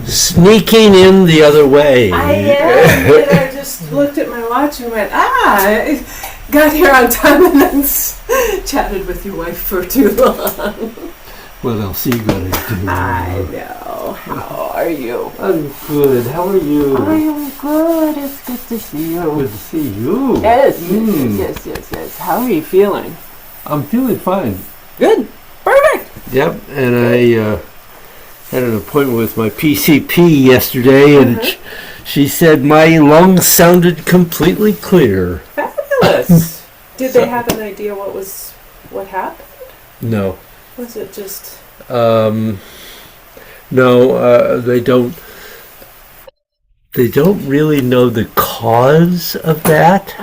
Sneaking in the other way. I am. And I just looked at my watch and went, I got here on time and then chatted with your wife for too long. What else are you going to do? I know. How are you? I'm good. How are you? I am good. It's good to see you. Good to see you. Yes. How are you feeling? I'm feeling fine. Good. Perfect. Yep, and I had an appointment with my PCP yesterday, and she said my lungs sounded completely clear. Fabulous. Did they have an idea what happened? No. Was it just... No, they don't really know the cause of that.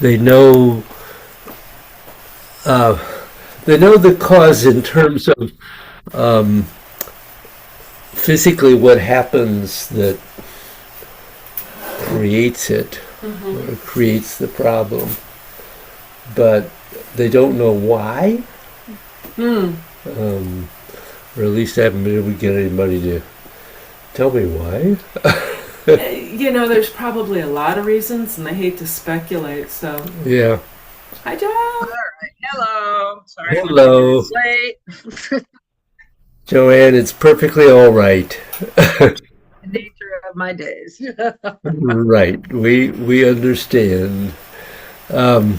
They know the cause in terms of physically what happens that creates it, or creates the problem, but they don't know why. Or at least I haven't been able to get anybody to tell me why. There's probably a lot of reasons, and I hate to speculate. So, Yeah. hi, Joe. All right. Hello. Sorry, I'm a few Hello, minutes late. Joanne. It's perfectly all right. The nature of my days. Right. We understand. Um,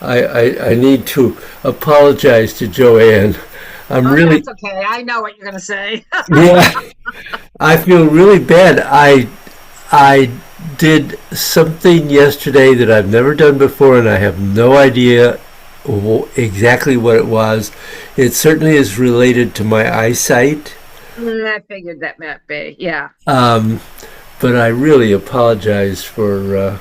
I need to apologize to Joanne. I'm Oh, really that's okay. I know what you're going to say. yeah. I feel really bad. I did something yesterday that I've never done before, and I have no idea exactly what it was. It certainly is related to my eyesight, I figured that might be. Yeah. um, but I really apologize for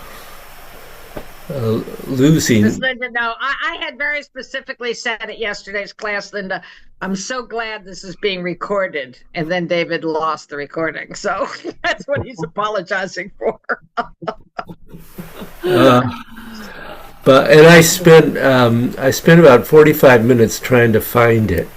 Miss losing. Linda, no, I had very specifically said at yesterday's class, Linda, I'm so glad this is being recorded. And then David lost the recording. So that's what he's apologizing for. Uh, and I spent about 45 minutes trying to find it.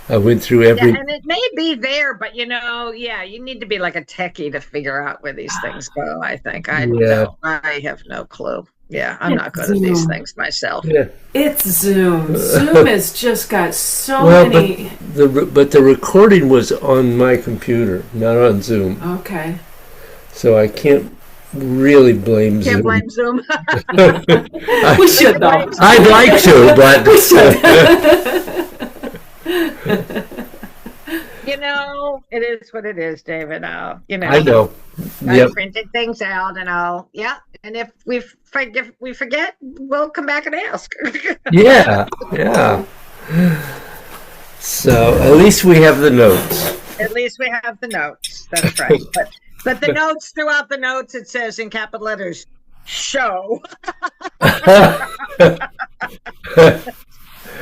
I went through Yeah, every and it may be there, but yeah, you need to be like a techie to figure out where these things go, I think. yeah. I have no clue. Yeah, I'm not It's good at these Zoom. things myself. Yeah. It's Zoom. Zoom has just got so Well, many. but the recording was on my computer, not on Zoom, Okay. so I can't really blame Can't Zoom. blame Zoom. We should, though. I'd like to, but We should. It is what it is, David. I know. I Yep. printed things out and and if we forget, we'll come back and ask. Yeah. Yeah. So at least we have the notes. At least we have the notes. That's right. But the notes, throughout the notes, it says in capital letters, show.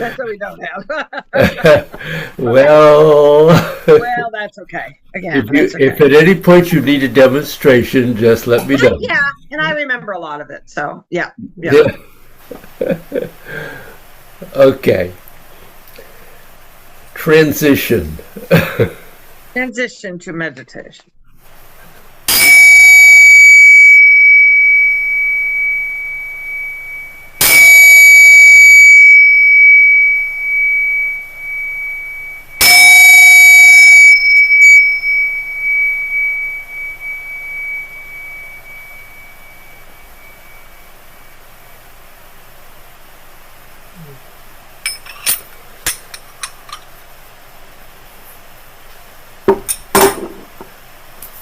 That's what we don't have. Well, Well, that's okay. Again, that's okay. if at any point you need a demonstration, just let me know. Yeah, and I remember a lot of it. So, yeah. Yeah. Okay. Transition. Transition to meditation.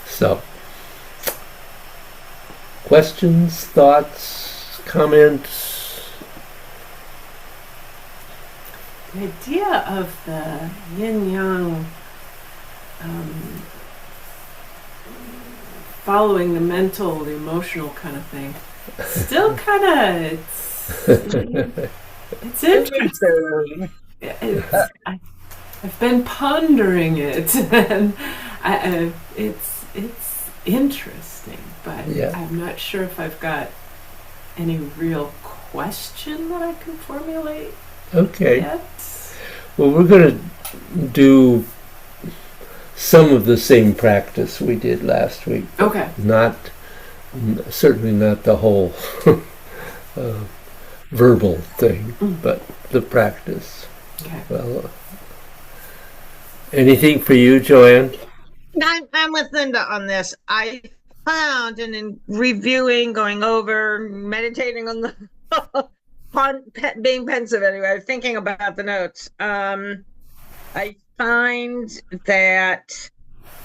So, questions, thoughts, comments? The idea of the yin yang following the mental, the emotional kind of thing, still kind of it's interesting. I've been pondering it, and it's interesting, but Yeah. I'm not sure if I've got any real question that I can formulate Okay. yet. Well, we're going to do some of the same practice we did last week. Okay. Certainly not the whole uh, verbal thing, but the practice. Okay. Well, anything for you, Joanne? I'm with Linda on this. I found, and in reviewing, going over, meditating on the being pensive anyway, thinking about the notes, I find that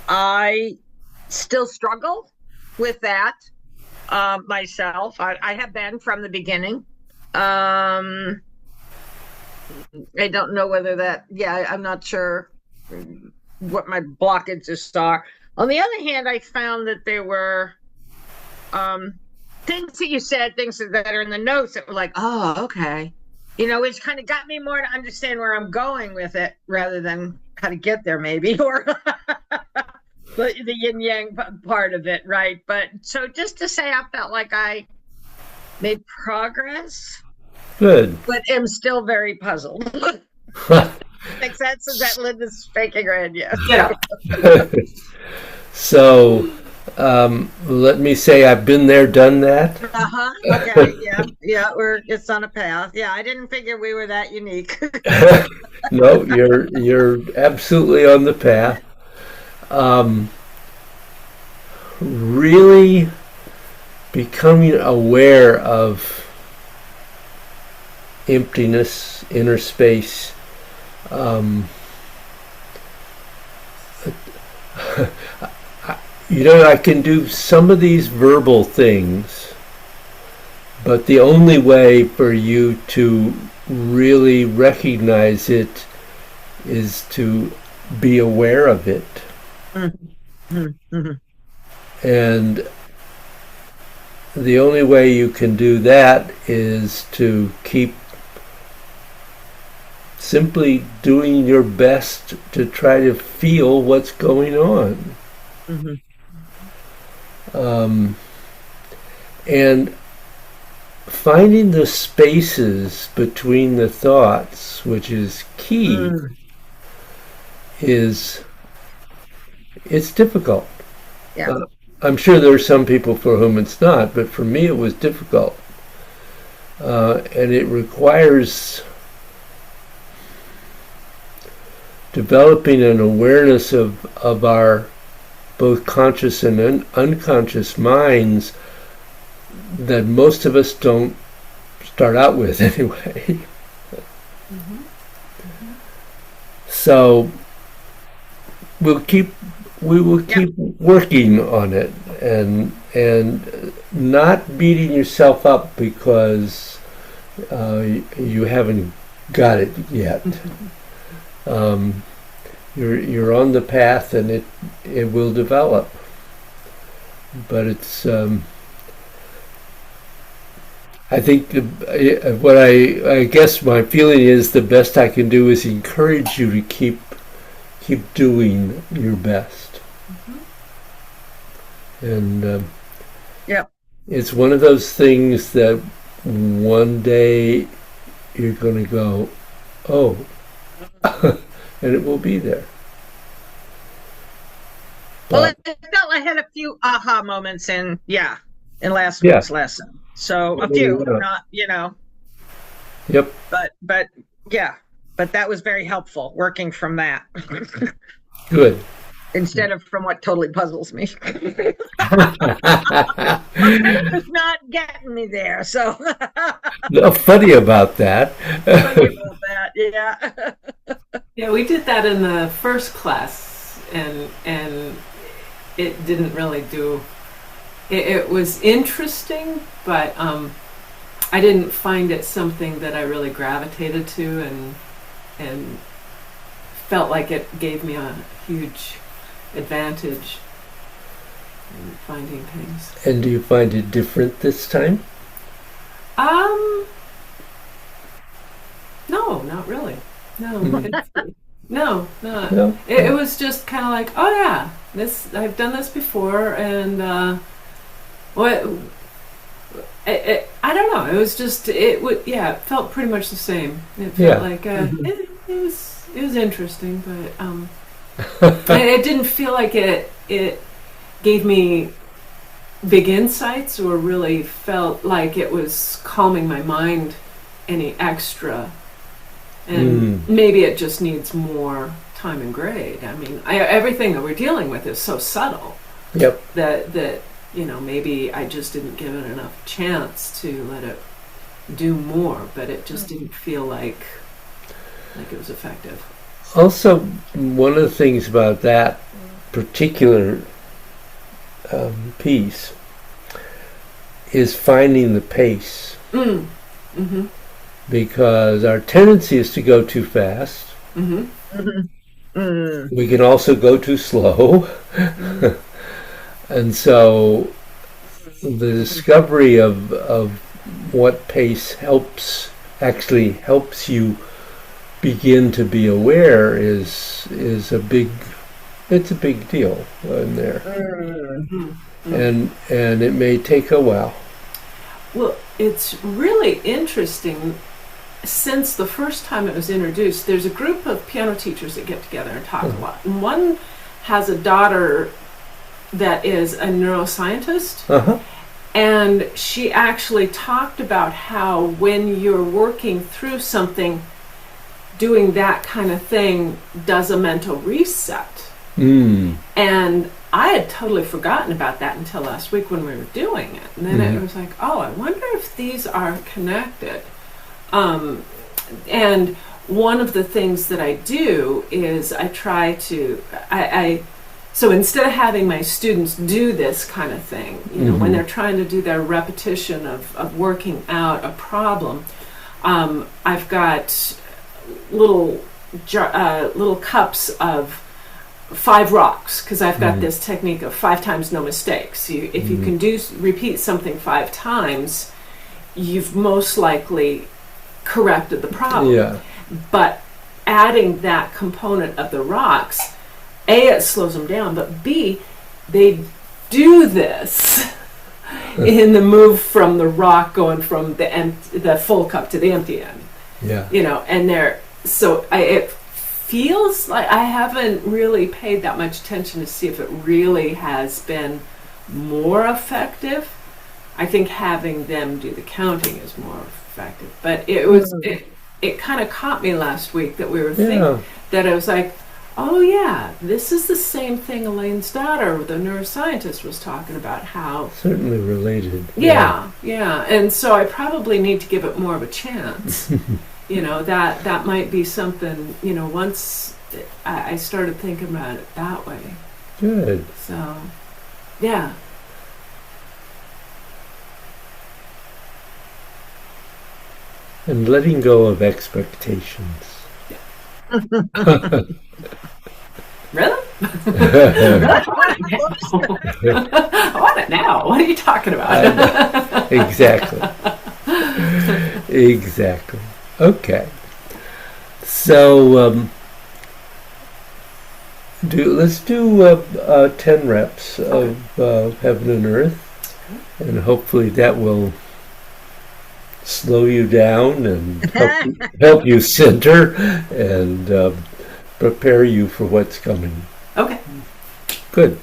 I still struggle with that myself. I have been from the beginning. I don't know whether I'm not sure what my blockages are. On the other hand, I found that there were things that you said, things that are in the notes that were like, oh, okay. Which kind of got me more to understand where I'm going with it rather than how to get there, maybe, or the yin yang part of it, right? But so just to say, I felt like I made progress. Good. But am still very puzzled. Makes sense? Is that Linda's shaking her head? Yes. Yeah. So let me say I've been there, done that. Uh-huh. Okay. Yeah. Yeah. It's on a path. Yeah. I didn't figure we were that unique. No, you're absolutely on the path. Um, really becoming aware of emptiness, inner space. Um, I can do some of these verbal things, but the only way for you to really recognize it is to be aware of it. Mm-hmm. Mm-hmm. And the only way you can do that is to keep simply doing your best to try to feel what's going on. Mm-hmm. And finding the spaces between the thoughts, which is key, is it's difficult. Yeah. I'm sure there are some people for whom it's not, but for me it was difficult. And it requires developing an awareness of our both conscious and unconscious minds that most of us don't start out with anyway. Mm-hmm. Mm-hmm. So we will keep working on it and not beating yourself up because you haven't got it yet. You're on the path and it will develop, but it's I think what I guess my feeling is the best I can do is encourage you to keep doing your best. Mm-hmm. And Yeah. it's one of those things that one day you're going to go, oh, and it will be there. Well, I felt I had a few aha moments in last week's lesson. So a few, not, Yep. But that was very helpful working from that. Good. Instead of from what totally puzzles me. It's not getting me there, so. No, funny about that. Funny about that, yeah. Yeah, we did that in the first class, and it didn't really do. It was interesting, but I didn't find it something that I really gravitated to, and felt like it gave me a huge advantage in finding things. And do you find it different this time? No, not really. No, no. It was just kind of like, oh yeah, I've done this before, and I don't know. It was just it felt pretty much the same. It felt like it was interesting, but it didn't feel like it gave me big insights or really felt like it was calming my mind any extra. And maybe it just needs more time and grade. I mean, everything that we're dealing with is so subtle. Yep. That maybe I just didn't give it enough chance to let it do more, but it just didn't feel like it was effective. Also, one of the things about that particular piece is finding the pace. Mm-hmm. Because our tendency is to go too fast. Mm-hmm. Mm-hmm. We can also go too slow. And so the discovery of what pace helps you begin to be aware is a big deal in there. Mm-hmm. And it may take a while. Well, it's really interesting. Since the first time it was introduced, there's a group of piano teachers that get together and talk a lot. And one has a daughter that is a neuroscientist. Uh-huh. And she actually talked about how when you're working through something, doing that kind of thing does a mental reset. And I had totally forgotten about that until last week when we were doing it. And then it was like, oh, I wonder if these are connected. And one of the things that I do is I try to, so instead of having my students do this kind of thing, when they're trying to do their repetition of working out a problem, I've got little cups of 5 rocks, because I've got this technique of 5 times no mistakes. If you can repeat something 5 times, you've most likely corrected the problem. Yeah. But adding that component of the rocks, A, it slows them down, but B, they do this in the move from the rock going from the full cup to the empty end. Yeah. And it feels like I haven't really paid that much attention to see if it really has been more effective. I think having them do the counting is more effective. But it kind of caught me last week that we were thinking that I was like, oh yeah, this is the same thing Elaine's daughter, the neuroscientist, was talking about. How certainly related. Yeah. And so I probably need to give it more of a chance. That might be something, once I started thinking about it that way. Good. So, yeah. And letting go of expectations. Really? I want it now. What are you talking about? Exactly. Exactly. Okay. So let's do 10 reps of heaven and earth, and hopefully that will slow you down and help you center and prepare you for what's coming. Okay. Good.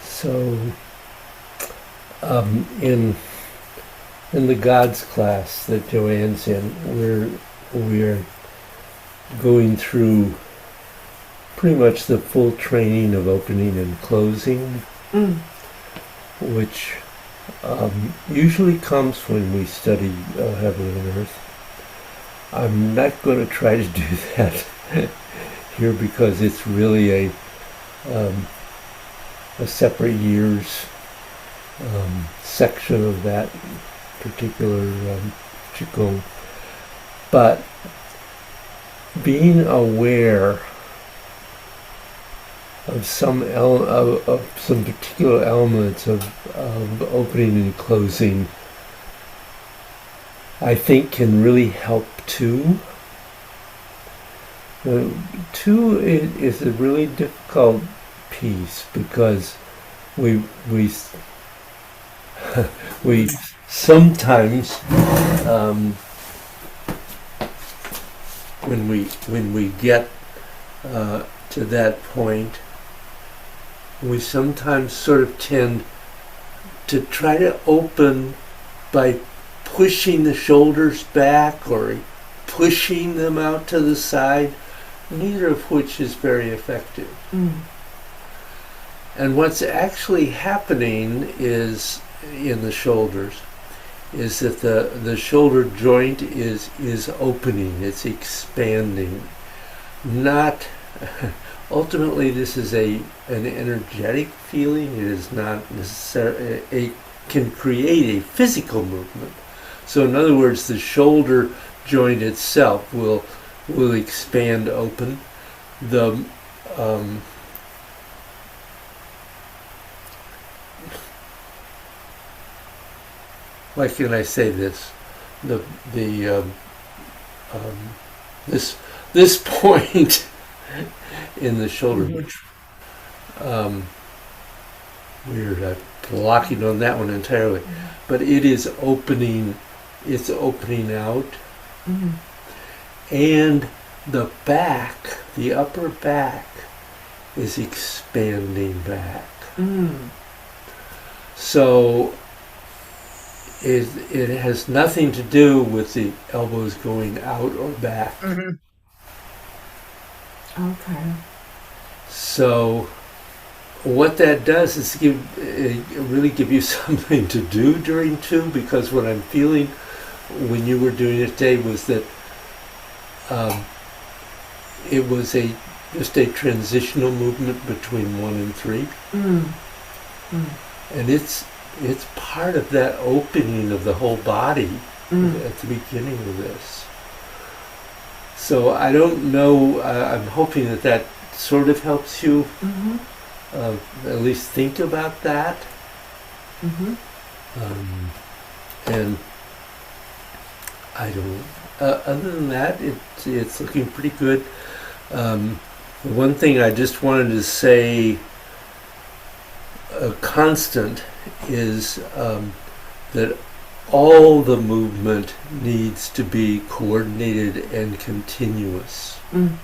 So, in the Gods class that Joanne's in, we're going through pretty much the full training of opening and closing, which usually comes when we study heaven and earth. I'm not going to try to do that here because it's really a separate year's section of that particular Qigong. But being aware of some particular elements of opening and closing, I think can really help too. Two is a really difficult piece because we we sometimes when we get to that point, we sometimes sort of tend to try to open by pushing the shoulders back or pushing them out to the side, neither of which is very effective. And what's actually happening is in the shoulders is that the shoulder joint is opening, it's expanding. Not ultimately this is an energetic feeling. It is not necessarily it can create a physical movement. So in other words, the shoulder joint itself will expand open. The why can I say this? This point in the shoulder, which weird, I'm blocking on that one entirely, but it is opening. It's opening out, and the back, the upper back, is expanding back. So it has nothing to do with the elbows going out or back. Okay. So what that does is really give you something to do during two, because what I'm feeling when you were doing it today was that it was just a transitional movement between 1 and 3. And it's part of that opening of the whole body at the beginning of this. So I don't know, I'm hoping that sort of helps you at least think about that. And I don't, other than that, it's looking pretty good. The one thing I just wanted to say, a constant, is that all the movement needs to be coordinated and continuous. And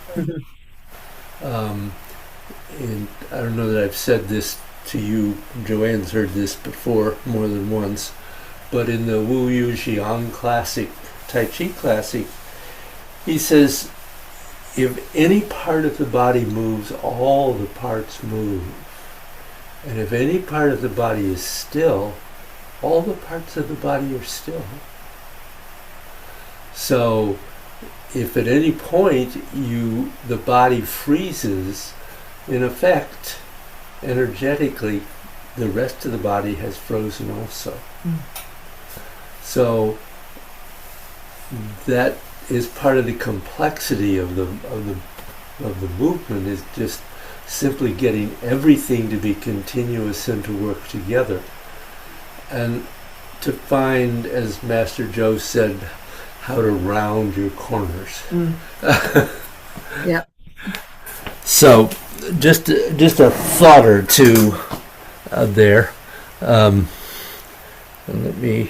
I don't know that I've said this to you, Joanne's heard this before more than once, but in the Wu Yu Jiang classic, Tai Chi classic, he says, if any part of the body moves, all the parts move. And if any part of the body is still, all the parts of the body are still. So if at any point the body freezes, in effect, energetically, the rest of the body has frozen also. So that is part of the complexity of the movement, is just simply getting everything to be continuous and to work together. And to find, as Master Joe said, how to round your corners. Yeah. So, just a thought or two there. And let me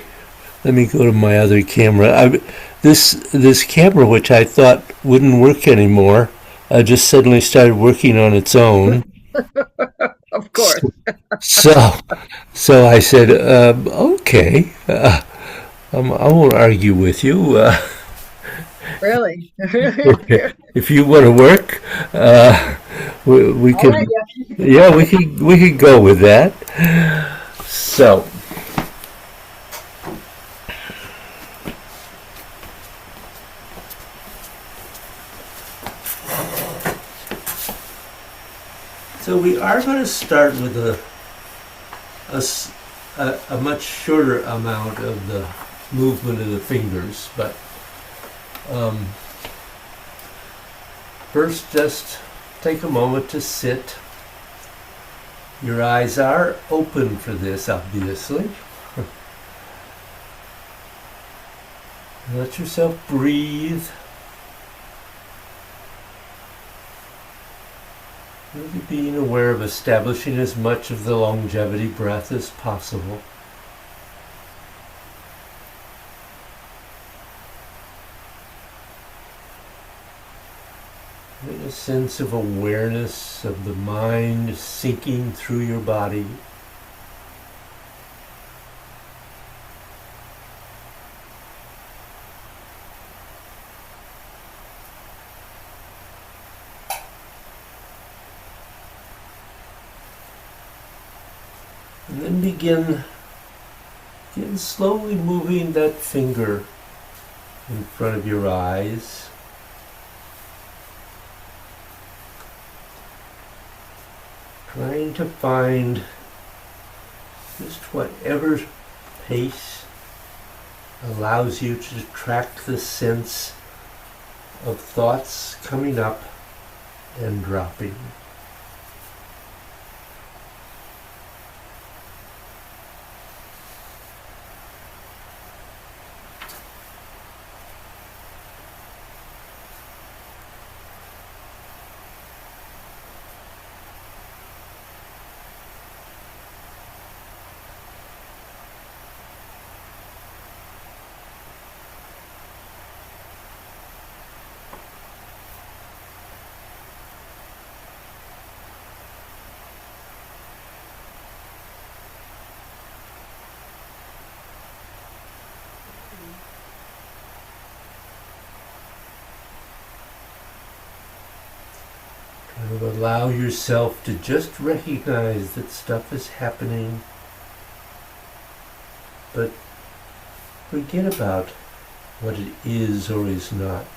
go to my other camera. This camera, which I thought wouldn't work anymore, just suddenly started working on its own. Of course. So, so I said, okay, I won't argue with you. Really. If you want to work, we All can, right, yeah, we could go with that. So, so we are going to start with a much shorter amount of the movement of the fingers, but first just take a moment to sit. Your eyes are open for this, obviously. Let yourself breathe. Really being aware of establishing as much of the longevity breath as possible. Get a sense of awareness of the mind sinking through your body. And then begin slowly moving that finger in front of your eyes. Trying to find just whatever pace allows you to track the sense of thoughts coming up and dropping. Kind of allow yourself to just recognize that stuff is happening, but forget about what it is or is not.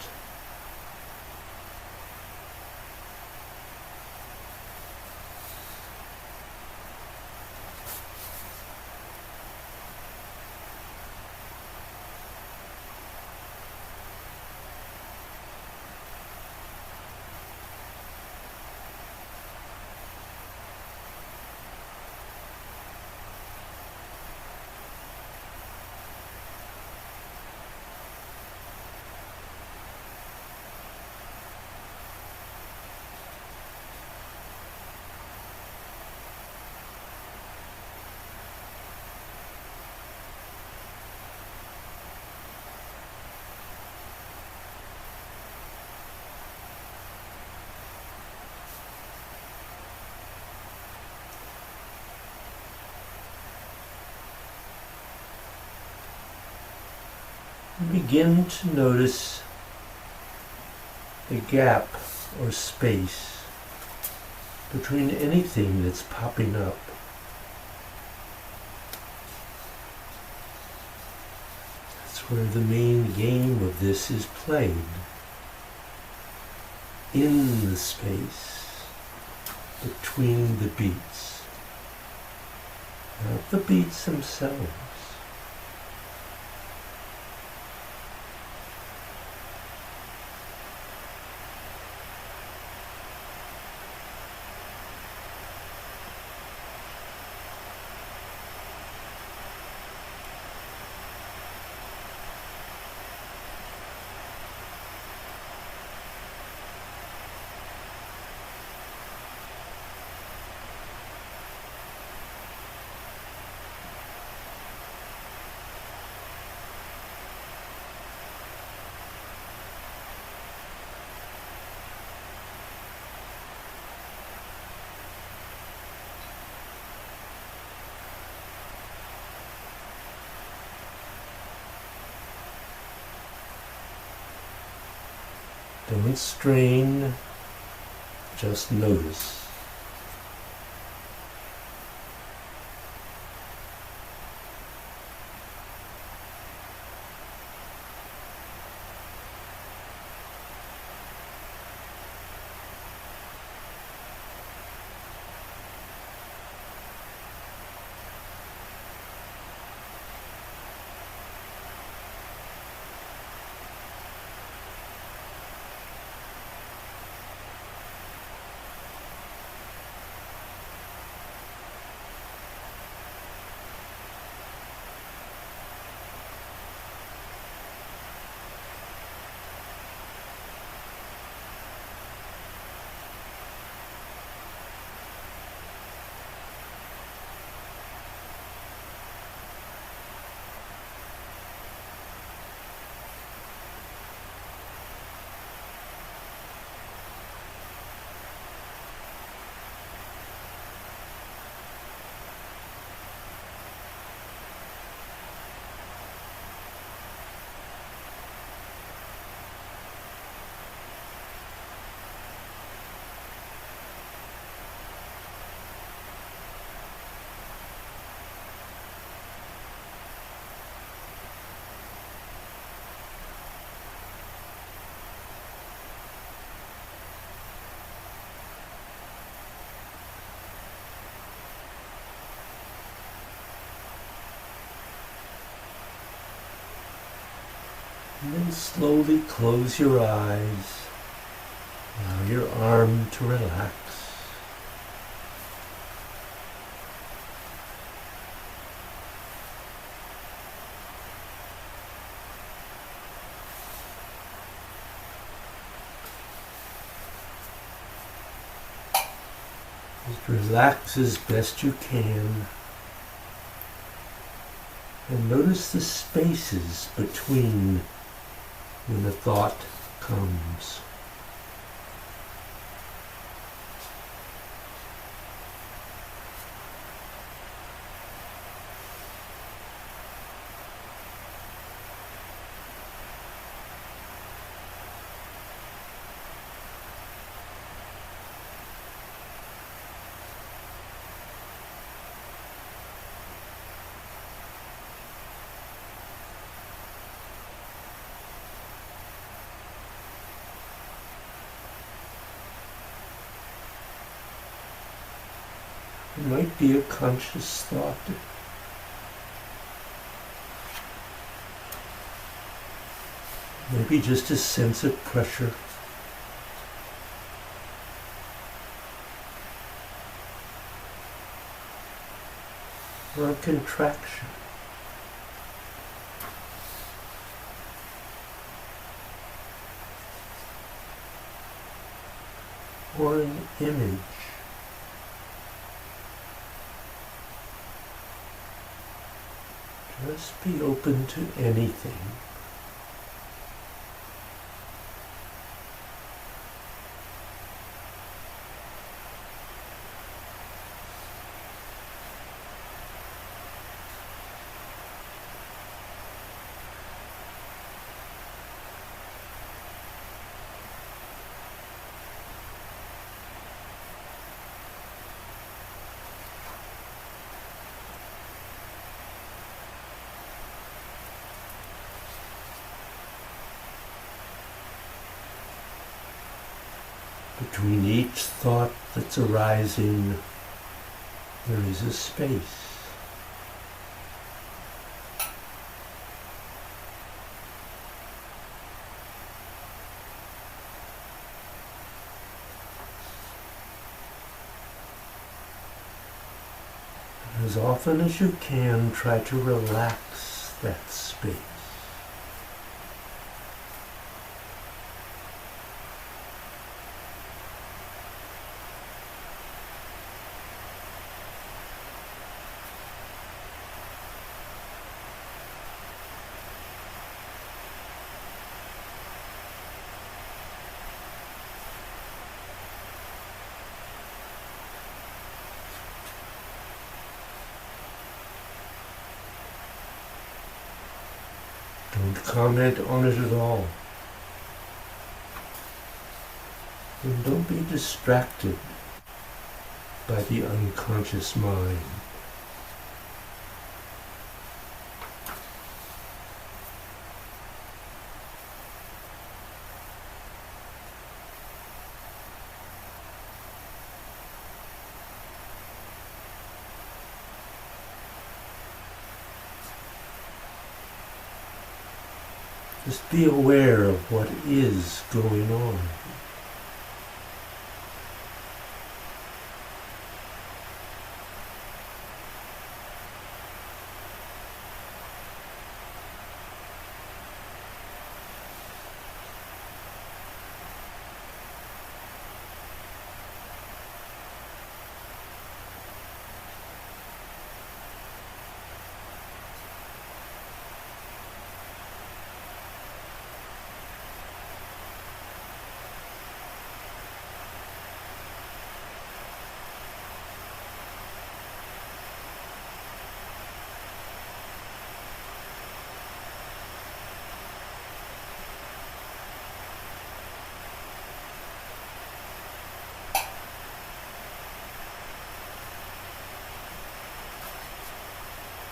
Begin to notice the gap or space between anything that's popping up. That's where the main game of this is played. In the space between the beats, not the beats themselves. Don't strain, just notice. And then slowly close your eyes. Allow your arm to relax. Just relax as best you can. And notice the spaces between when a thought comes. It might be a conscious thought. Maybe just a sense of pressure. Or a contraction. Or an image. Just be open to anything. Between each thought that's arising, there is a space. As often as you can, try to relax that space. Don't comment on it at all. And don't be distracted by the unconscious mind. Just be aware of what is going on.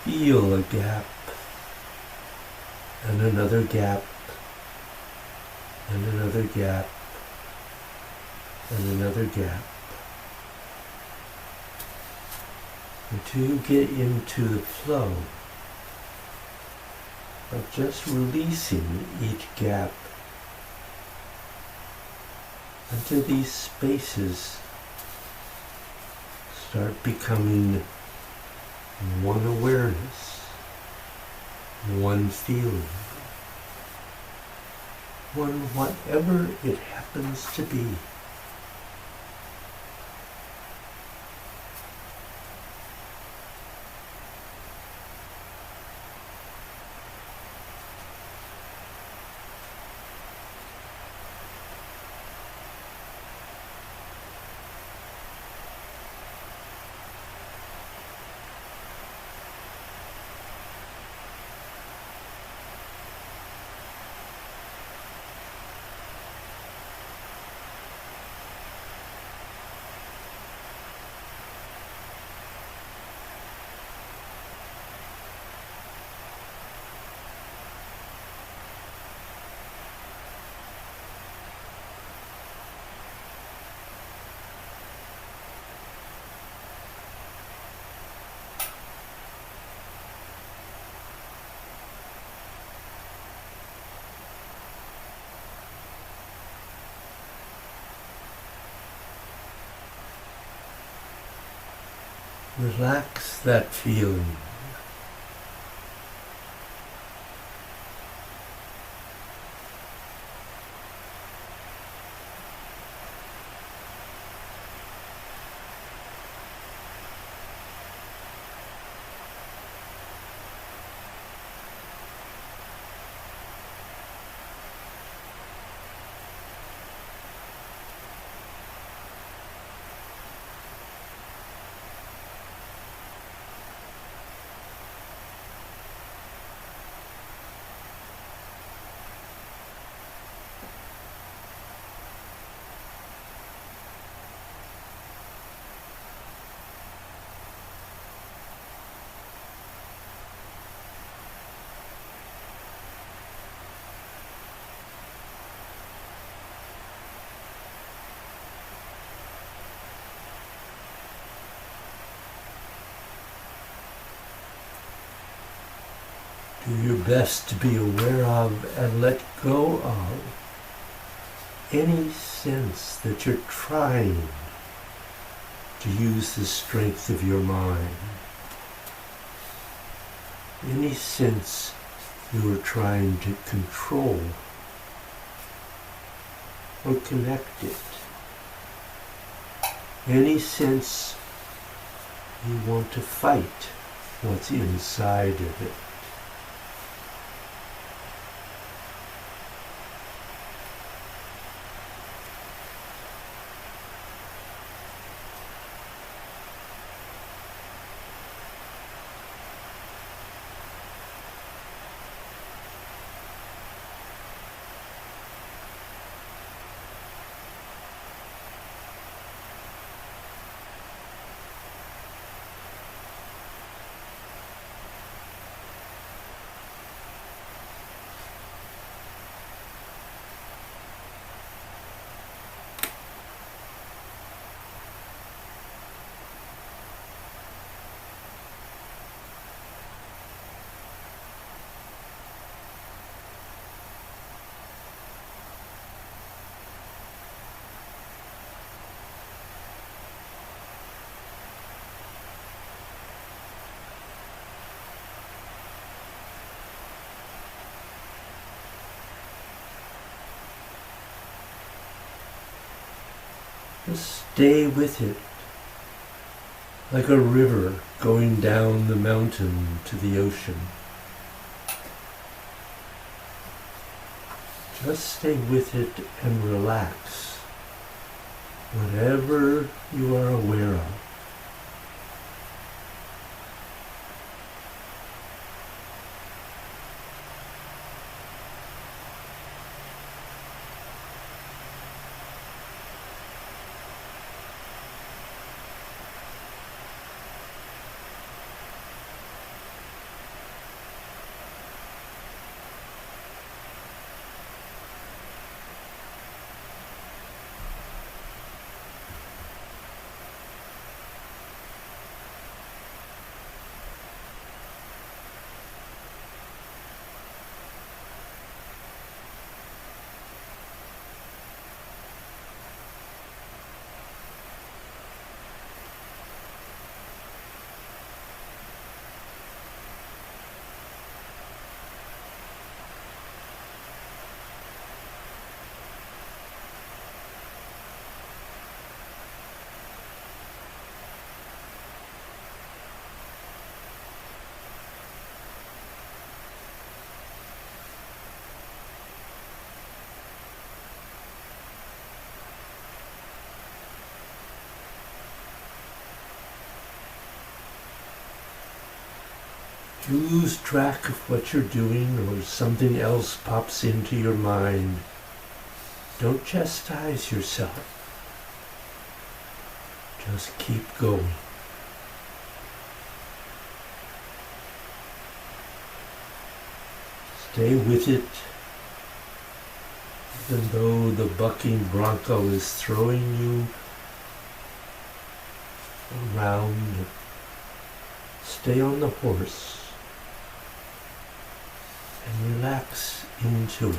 Feel a gap, and another gap, and another gap, and another gap, until you get into the flow of just releasing each gap until these spaces start becoming one awareness, one feeling, one whatever it happens to be. Relax that feeling. Do your best to be aware of and let go of any sense that you're trying to use the strength of your mind. Any sense you are trying to control or connect it. Any sense you want to fight what's inside of it. Just stay with it, like a river going down the mountain to the ocean. Just stay with it and relax, whatever you are aware of. Lose track of what you're doing or something else pops into your mind. Don't chastise yourself. Just keep going. Stay with it, even though the bucking bronco is throwing you around. Stay on the horse and relax into it.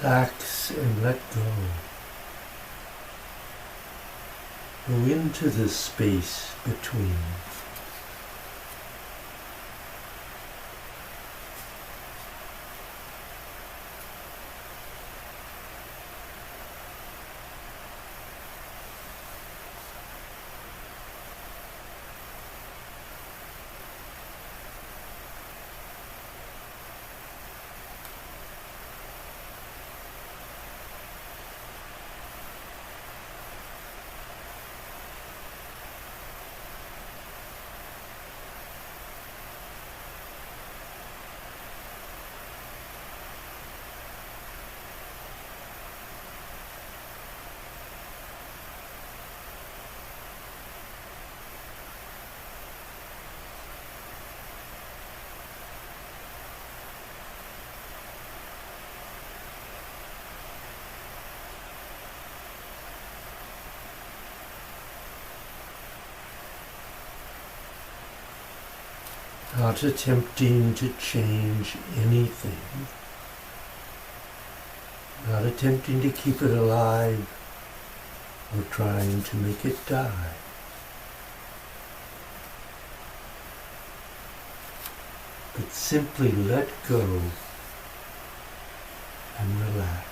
Relax and let go. Go into the space between. Not attempting to change anything. Not attempting to keep it alive or trying to make it die. But simply let go and relax.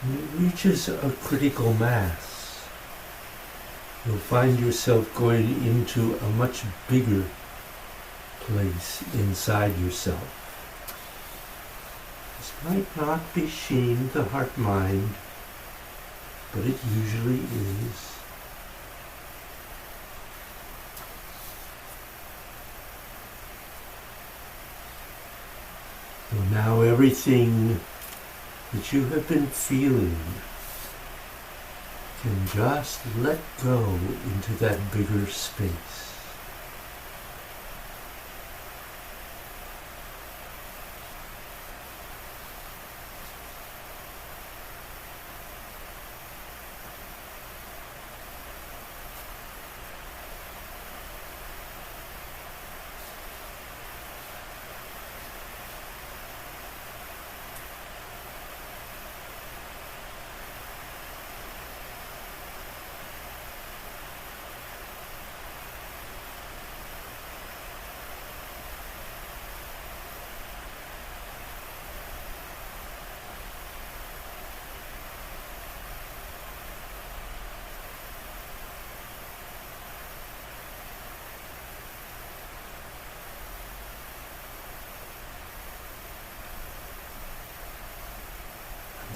When it reaches a critical mass, you'll find yourself going into a much bigger place inside yourself. This might not be Sheen, the heart-mind, but it usually is. So now everything that you have been feeling can just let go into that bigger space.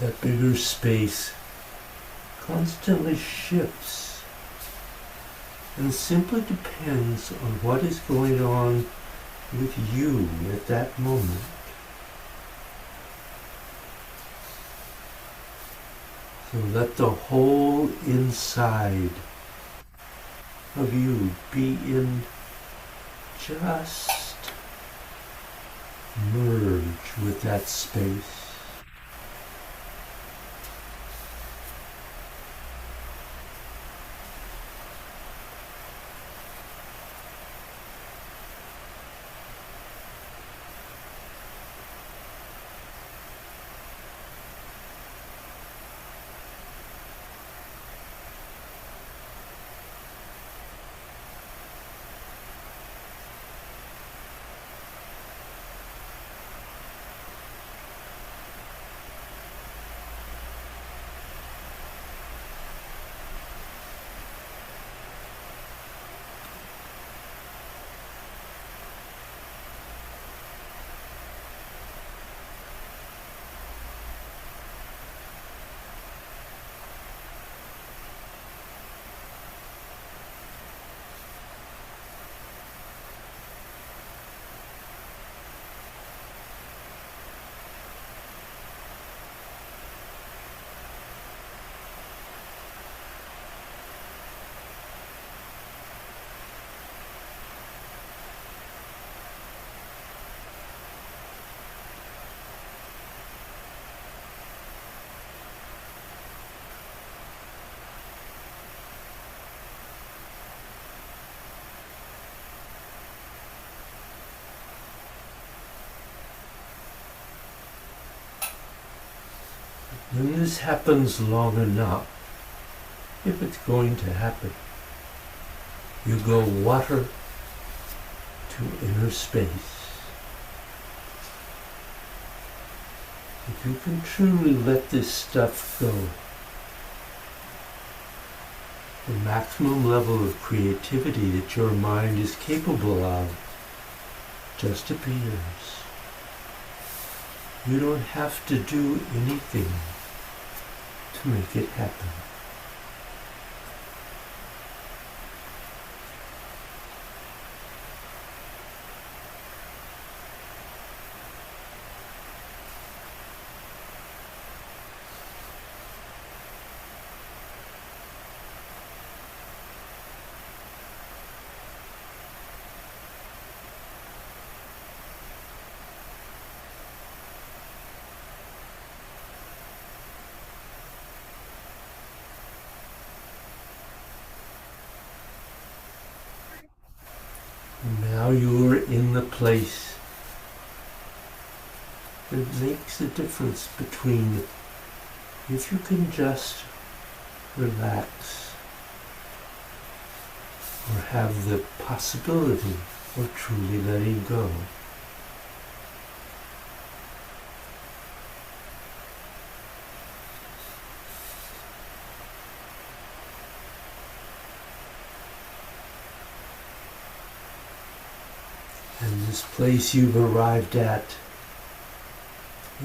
That bigger space constantly shifts and simply depends on what is going on with you at that moment. So let the whole inside of you be in just merge with that space. When this happens long enough, if it's going to happen, you go water to inner space. If you can truly let this stuff go, the maximum level of creativity that your mind is capable of just appears. You don't have to do anything to make it happen. Now you're in the place that makes the difference between if you can just relax or have the possibility of truly letting go. And this place you've arrived at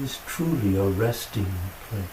is truly a resting place.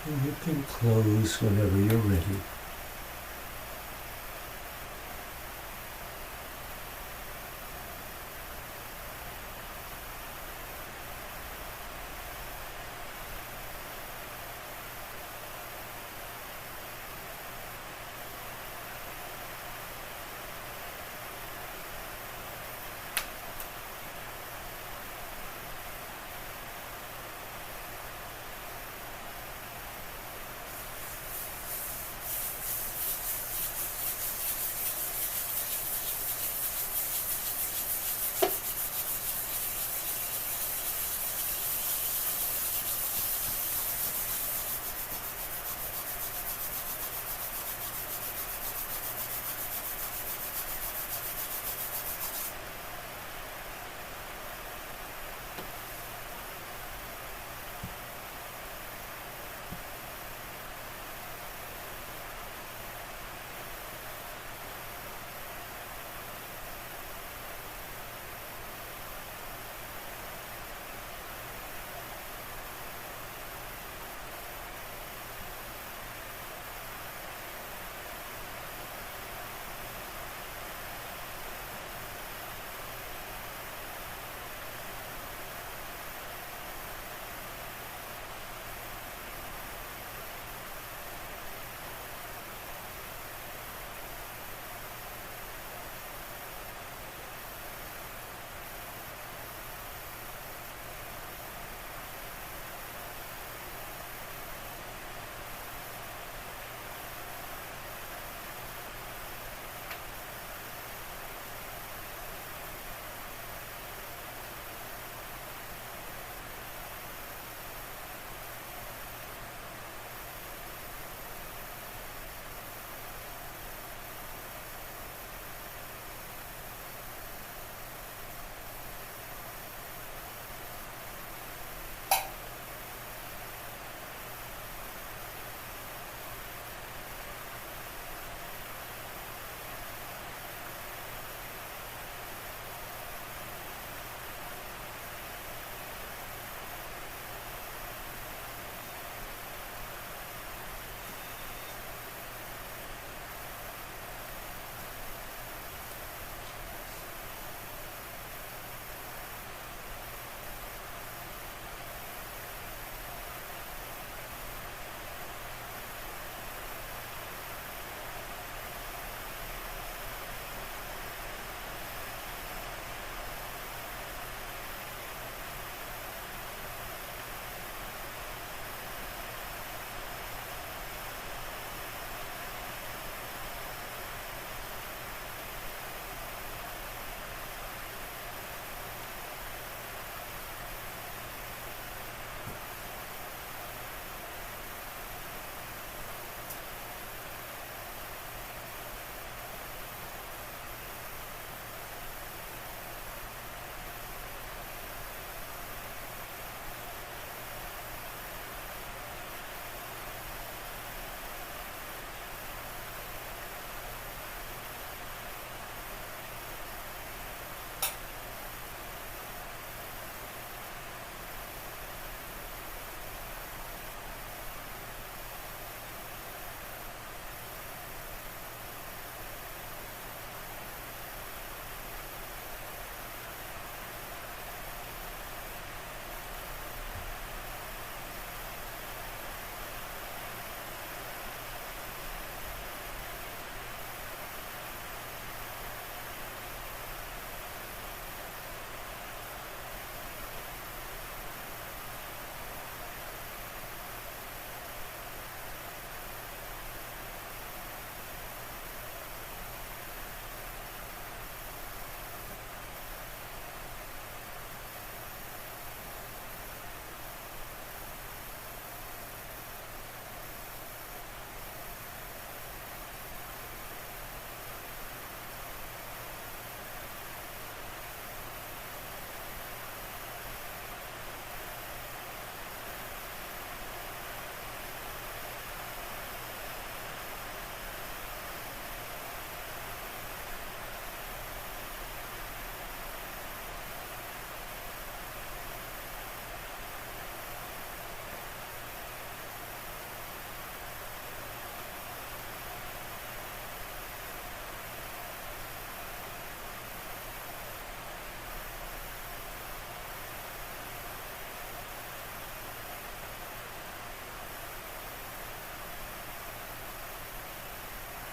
And you can close whenever you're ready.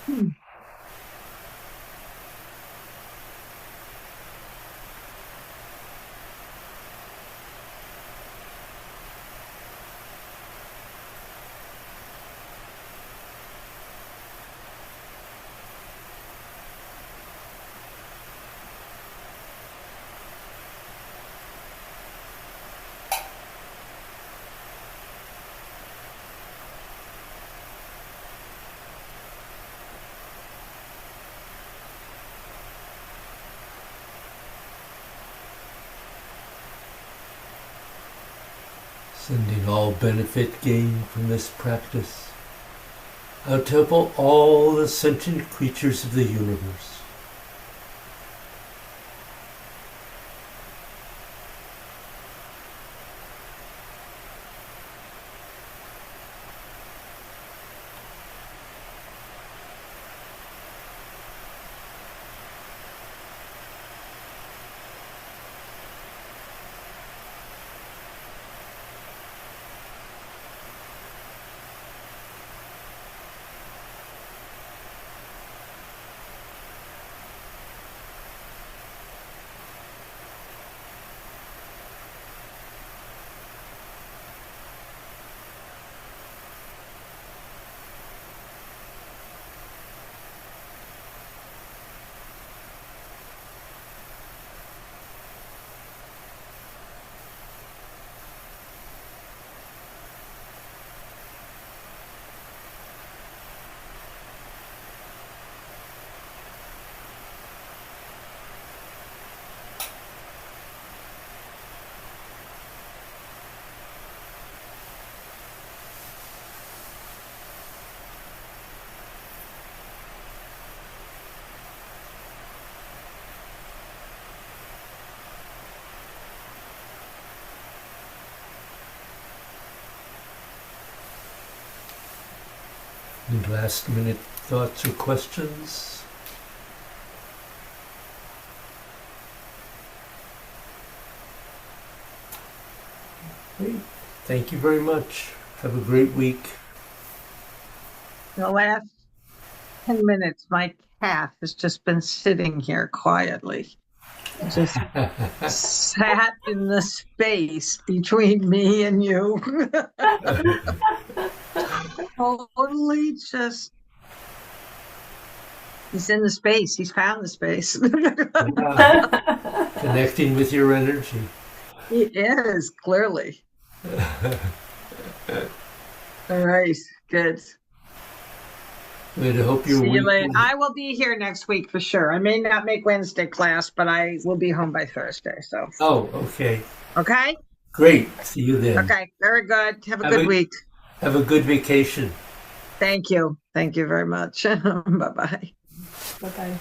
Hmm. Sending all benefit gained from this practice out to help all the sentient creatures of the universe. Any last minute thoughts or questions? Great. Thank you very much. Have a great week. The last 10 minutes, my cat has just been sitting here quietly, just sat in the space between me and you. Totally just, he's in the space. He's found the space. Connecting with your energy. He is, clearly. All right, good. Good. I hope your See you week. later. I will be here next week for sure. I may not make Wednesday class, but I will be home by Thursday. So, Oh, okay. okay? Great. See you then. Okay, very good. Have a good week. Have a good vacation. Thank you. Thank you very much. Bye-bye. Bye bye.